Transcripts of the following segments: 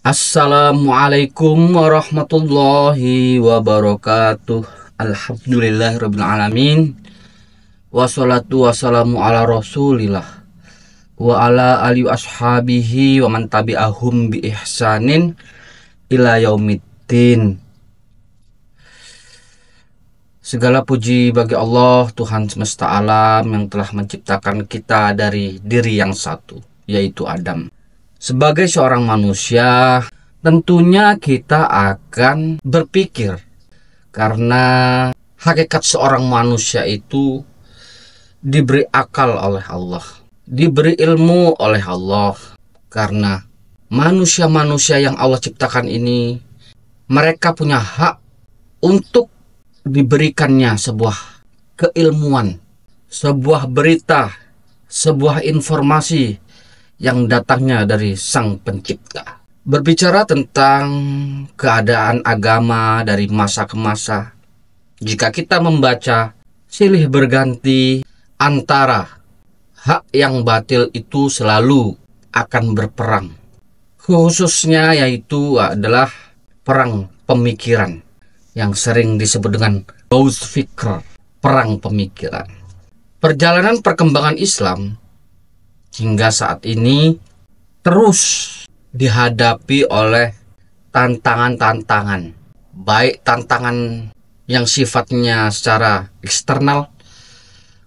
Assalamualaikum warahmatullahi wabarakatuh. Alhamdulillahirrabbilalamin. Wassalatu wassalamu ala rasulillah wa ala alihi ashabihi wa man tabi'ahum bi ihsanin ila yaumiddin. Segala puji bagi Allah, Tuhan semesta alam yang telah menciptakan kita dari diri yang satu, yaitu Adam. Sebagai seorang manusia, tentunya kita akan berpikir karena hakikat seorang manusia itu diberi akal oleh Allah, diberi ilmu oleh Allah. Karena manusia-manusia yang Allah ciptakan ini, mereka punya hak untuk diberikannya sebuah keilmuan, sebuah berita, sebuah informasi yang datangnya dari Sang Pencipta. Berbicara tentang keadaan agama dari masa ke masa, jika kita membaca silih berganti antara hak yang batil itu selalu akan berperang. Khususnya yaitu adalah perang pemikiran yang sering disebut dengan Bauz Fikr, perang pemikiran. Perjalanan perkembangan Islam hingga saat ini terus dihadapi oleh tantangan-tantangan, baik tantangan yang sifatnya secara eksternal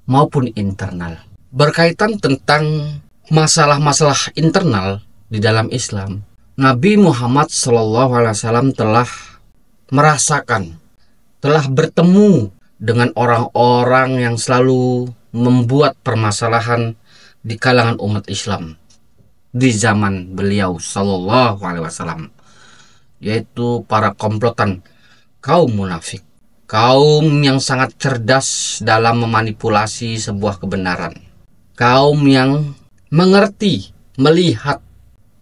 maupun internal. Berkaitan tentang masalah-masalah internal di dalam Islam, Nabi Muhammad SAW telah merasakan, telah bertemu dengan orang-orang yang selalu membuat permasalahan di kalangan umat Islam di zaman beliau Sallallahu Alaihi Wasallam, yaitu para komplotan kaum munafik, kaum yang sangat cerdas dalam memanipulasi sebuah kebenaran, kaum yang mengerti, melihat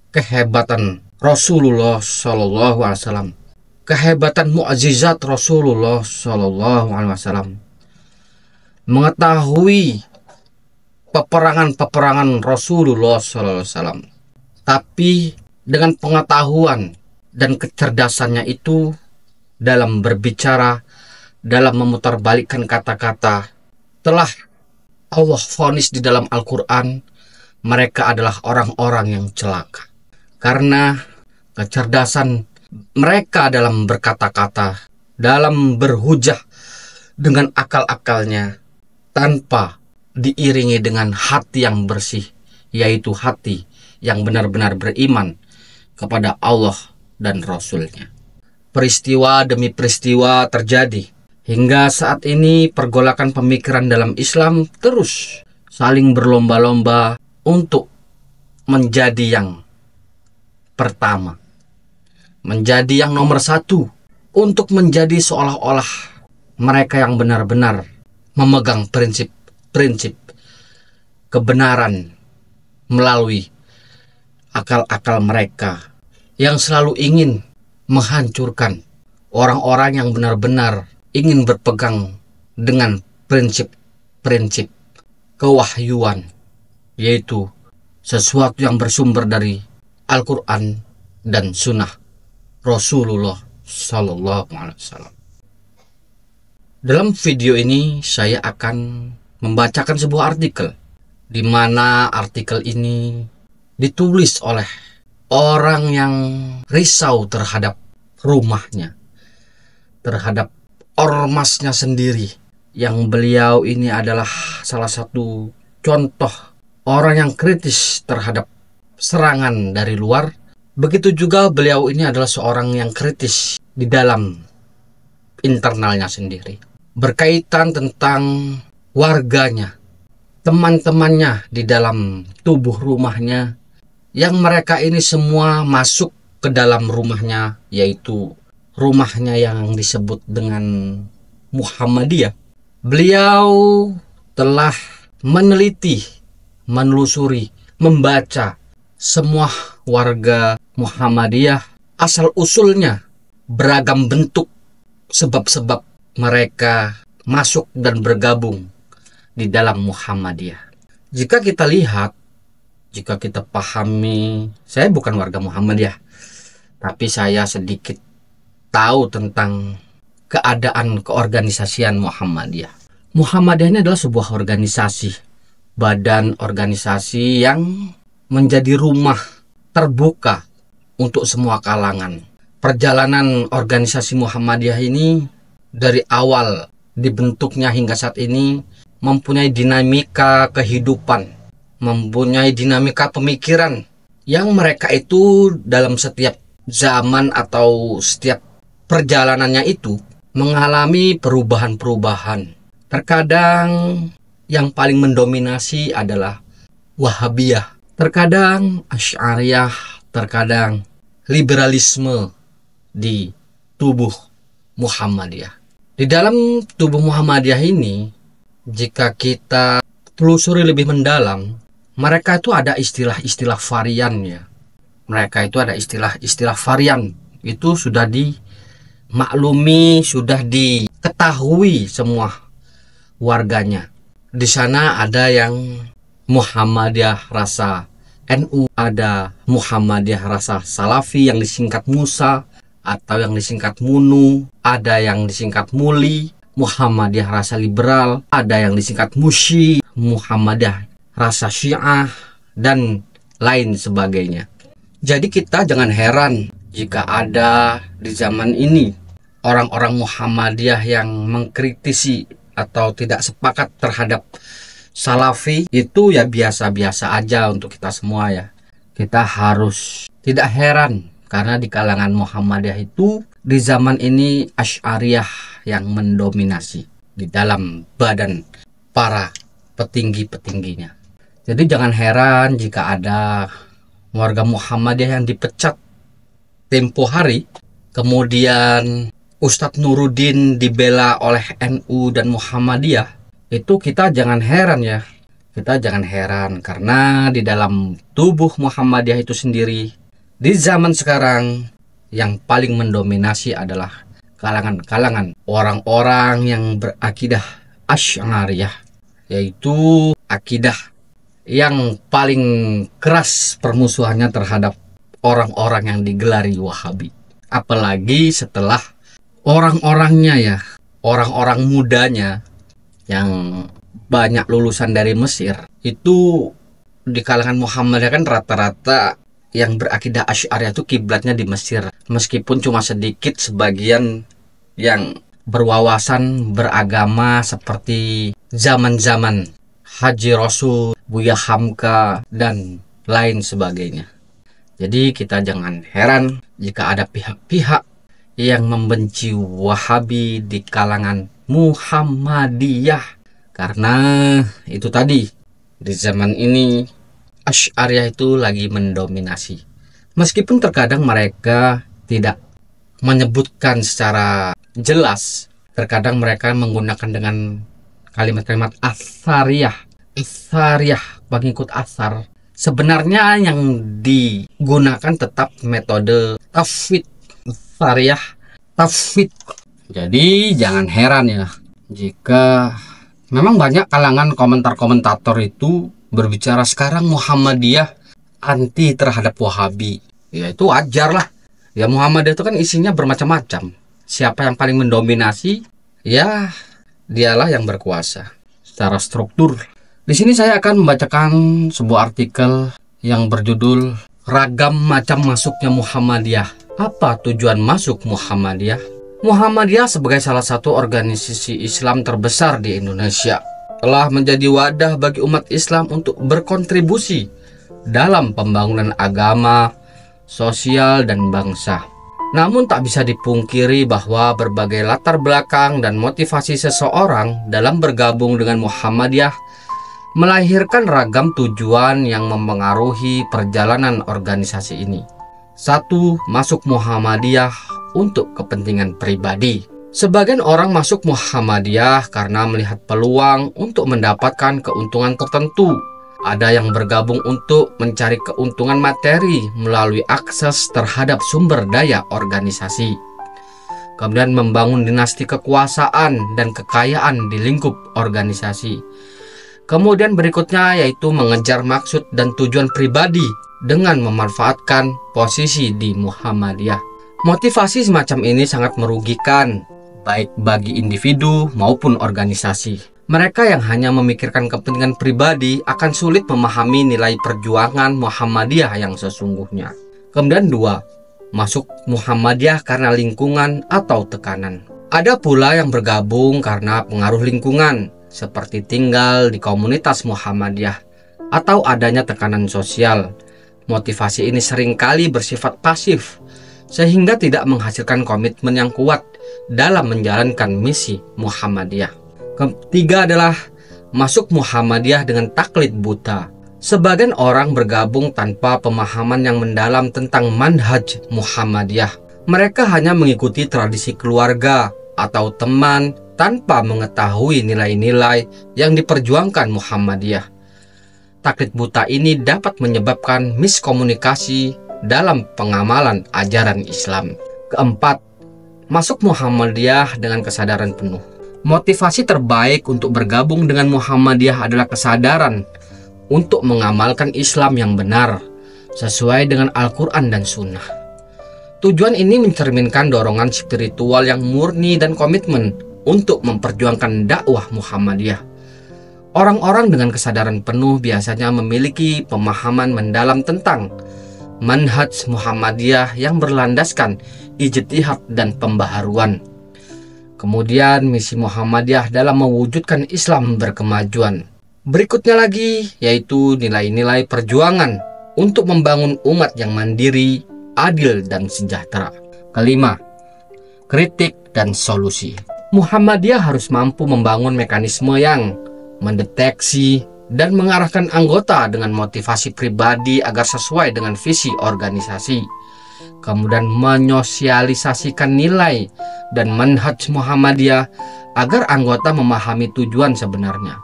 kehebatan Rasulullah Sallallahu Alaihi Wasallam, kehebatan mukjizat Rasulullah Sallallahu Alaihi Wasallam, mengetahui peperangan-peperangan Rasulullah SAW. Tapi dengan pengetahuan dan kecerdasannya itu dalam berbicara, dalam memutarbalikkan kata-kata, telah Allah vonis di dalam Al-Quran, mereka adalah orang-orang yang celaka. Karena kecerdasan mereka dalam berkata-kata, dalam berhujah dengan akal-akalnya, tanpa diiringi dengan hati yang bersih, yaitu hati yang benar-benar beriman kepada Allah dan Rasul-Nya. Peristiwa demi peristiwa terjadi hingga saat ini. Pergolakan pemikiran dalam Islam terus saling berlomba-lomba untuk menjadi yang pertama, menjadi yang nomor satu, untuk menjadi seolah-olah mereka yang benar-benar memegang prinsip kebenaran melalui akal-akal mereka yang selalu ingin menghancurkan orang-orang yang benar-benar ingin berpegang dengan prinsip-prinsip kewahyuan, yaitu sesuatu yang bersumber dari Al-Quran dan Sunnah Rasulullah Sallallahu Alaihi Wasallam. Dalam video ini saya akan membacakan sebuah artikel, di mana artikel ini ditulis oleh orang yang risau terhadap rumahnya, terhadap ormasnya sendiri, yang beliau ini adalah salah satu contoh orang yang kritis terhadap serangan dari luar. Begitu juga beliau ini adalah seorang yang kritis di dalam internalnya sendiri, berkaitan tentang warganya, teman-temannya di dalam tubuh rumahnya, yang mereka ini semua masuk ke dalam rumahnya, yaitu rumahnya yang disebut dengan Muhammadiyah. Beliau telah meneliti, menelusuri, membaca semua warga Muhammadiyah, asal-usulnya, beragam bentuk, sebab-sebab mereka masuk dan bergabung di dalam Muhammadiyah. Jika kita lihat, jika kita pahami, saya bukan warga Muhammadiyah, tapi saya sedikit tahu tentang keadaan keorganisasian Muhammadiyah. Muhammadiyah ini adalah sebuah organisasi, badan organisasi yang menjadi rumah terbuka untuk semua kalangan. Perjalanan organisasi Muhammadiyah ini dari awal dibentuknya hingga saat ini mempunyai dinamika kehidupan, mempunyai dinamika pemikiran yang mereka itu dalam setiap zaman atau setiap perjalanannya itu mengalami perubahan-perubahan. Terkadang yang paling mendominasi adalah Wahabiyah, terkadang Asy'ariyah, terkadang liberalisme di tubuh Muhammadiyah. Di dalam tubuh Muhammadiyah ini, jika kita telusuri lebih mendalam, mereka itu ada istilah-istilah varian ya. Mereka itu ada istilah-istilah varian. Itu sudah dimaklumi, sudah diketahui semua warganya. Di sana ada yang Muhammadiyah rasa NU, ada Muhammadiyah rasa Salafi yang disingkat Musa atau yang disingkat Munu, ada yang disingkat Muli, Muhammadiyah rasa liberal, ada yang disingkat Musyi, Muhammadiyah rasa Syiah, dan lain sebagainya. Jadi kita jangan heran jika ada di zaman ini orang-orang Muhammadiyah yang mengkritisi atau tidak sepakat terhadap Salafi. Itu ya biasa-biasa aja untuk kita semua ya. Kita harus tidak heran karena di kalangan Muhammadiyah itu di zaman ini Asy'ariyah yang mendominasi di dalam badan para petinggi-petingginya. Jadi jangan heran jika ada warga Muhammadiyah yang dipecat tempo hari, kemudian Ustadz Nuruddin dibela oleh NU dan Muhammadiyah. Itu kita jangan heran ya. Kita jangan heran karena di dalam tubuh Muhammadiyah itu sendiri di zaman sekarang yang paling mendominasi adalah kalangan-kalangan orang-orang yang berakidah Asy'ariyah, yaitu akidah yang paling keras permusuhannya terhadap orang-orang yang digelari Wahabi. Apalagi setelah orang-orangnya ya, orang-orang mudanya yang banyak lulusan dari Mesir, itu di kalangan Muhammadiyah kan rata-rata yang berakidah Asy'ariyah itu kiblatnya di Mesir. Meskipun cuma sedikit sebagian yang berwawasan beragama seperti zaman-zaman Haji Rasul, Buya Hamka, dan lain sebagainya. Jadi kita jangan heran jika ada pihak-pihak yang membenci Wahabi di kalangan Muhammadiyah. Karena itu tadi, di zaman ini Asy'ariyah itu lagi mendominasi. Meskipun terkadang mereka tidak menyebutkan secara jelas, terkadang mereka menggunakan dengan kalimat-kalimat Atsariyah, pengikut Atsar. Sebenarnya yang digunakan tetap metode tafwid, Atsariyah, tafwid. Jadi jangan heran ya jika memang banyak kalangan komentar-komentator itu berbicara sekarang Muhammadiyah anti terhadap Wahabi. Ya itu wajar lah. Ya Muhammadiyah itu kan isinya bermacam-macam. Siapa yang paling mendominasi, ya dialah yang berkuasa secara struktur. Di sini saya akan membacakan sebuah artikel yang berjudul Ragam Macam Masuknya Muhammadiyah. Apa tujuan masuk Muhammadiyah? Muhammadiyah sebagai salah satu organisasi Islam terbesar di Indonesia telah menjadi wadah bagi umat Islam untuk berkontribusi dalam pembangunan agama, sosial, dan bangsa. Namun tak bisa dipungkiri bahwa berbagai latar belakang dan motivasi seseorang dalam bergabung dengan Muhammadiyah melahirkan ragam tujuan yang mempengaruhi perjalanan organisasi ini. 1. Masuk Muhammadiyah untuk kepentingan pribadi. Sebagian orang masuk Muhammadiyah karena melihat peluang untuk mendapatkan keuntungan tertentu. Ada yang bergabung untuk mencari keuntungan materi melalui akses terhadap sumber daya organisasi. Kemudian membangun dinasti kekuasaan dan kekayaan di lingkup organisasi. Kemudian berikutnya yaitu mengejar maksud dan tujuan pribadi dengan memanfaatkan posisi di Muhammadiyah. Motivasi semacam ini sangat merugikan, baik bagi individu maupun organisasi. Mereka yang hanya memikirkan kepentingan pribadi akan sulit memahami nilai perjuangan Muhammadiyah yang sesungguhnya. Kemudian 2, masuk Muhammadiyah karena lingkungan atau tekanan. Ada pula yang bergabung karena pengaruh lingkungan, seperti tinggal di komunitas Muhammadiyah atau adanya tekanan sosial. Motivasi ini seringkali bersifat pasif, sehingga tidak menghasilkan komitmen yang kuat dalam menjalankan misi Muhammadiyah. Ketiga adalah masuk Muhammadiyah dengan taklid buta. Sebagian orang bergabung tanpa pemahaman yang mendalam tentang manhaj Muhammadiyah. Mereka hanya mengikuti tradisi keluarga atau teman tanpa mengetahui nilai-nilai yang diperjuangkan Muhammadiyah. Taklid buta ini dapat menyebabkan miskomunikasi dalam pengamalan ajaran Islam. Keempat, masuk Muhammadiyah dengan kesadaran penuh. Motivasi terbaik untuk bergabung dengan Muhammadiyah adalah kesadaran untuk mengamalkan Islam yang benar sesuai dengan Al-Quran dan Sunnah. Tujuan ini mencerminkan dorongan spiritual yang murni dan komitmen untuk memperjuangkan dakwah Muhammadiyah. Orang-orang dengan kesadaran penuh biasanya memiliki pemahaman mendalam tentang manhaj Muhammadiyah yang berlandaskan ijtihad dan pembaharuan. Kemudian misi Muhammadiyah dalam mewujudkan Islam berkemajuan. Berikutnya lagi yaitu nilai-nilai perjuangan untuk membangun umat yang mandiri, adil, dan sejahtera. Kelima, kritik dan solusi. Muhammadiyah harus mampu membangun mekanisme yang mendeteksi dan mengarahkan anggota dengan motivasi pribadi agar sesuai dengan visi organisasi. Kemudian menyosialisasikan nilai dan manhaj Muhammadiyah agar anggota memahami tujuan sebenarnya.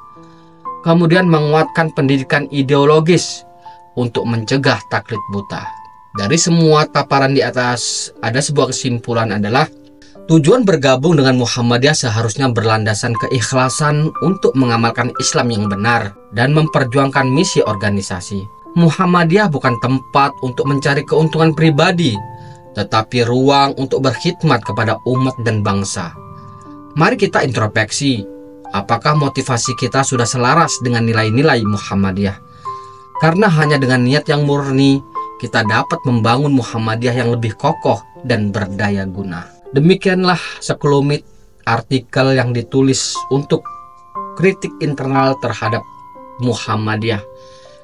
Kemudian menguatkan pendidikan ideologis untuk mencegah taklid buta. Dari semua paparan di atas, ada sebuah kesimpulan adalah tujuan bergabung dengan Muhammadiyah seharusnya berlandasan keikhlasan untuk mengamalkan Islam yang benar dan memperjuangkan misi organisasi. Muhammadiyah bukan tempat untuk mencari keuntungan pribadi, tetapi ruang untuk berkhidmat kepada umat dan bangsa. Mari kita introspeksi, apakah motivasi kita sudah selaras dengan nilai-nilai Muhammadiyah? Karena hanya dengan niat yang murni, kita dapat membangun Muhammadiyah yang lebih kokoh dan berdaya guna. Demikianlah sekelumit artikel yang ditulis untuk kritik internal terhadap Muhammadiyah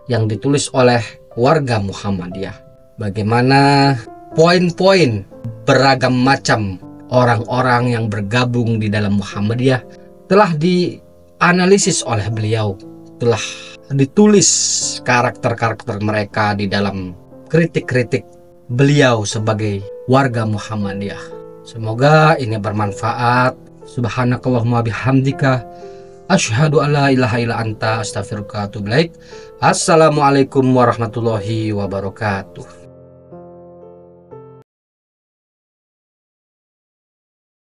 yang ditulis oleh warga Muhammadiyah. Bagaimana poin-poin beragam macam orang-orang yang bergabung di dalam Muhammadiyah telah dianalisis oleh beliau, telah ditulis karakter-karakter mereka di dalam kritik-kritik beliau sebagai warga Muhammadiyah. Semoga ini bermanfaat. Subhanakallahumma bihamdika asyhadu alla ilaha illa anta astaghfiruka wa atubu ilaik. Assalamualaikum warahmatullahi wabarakatuh.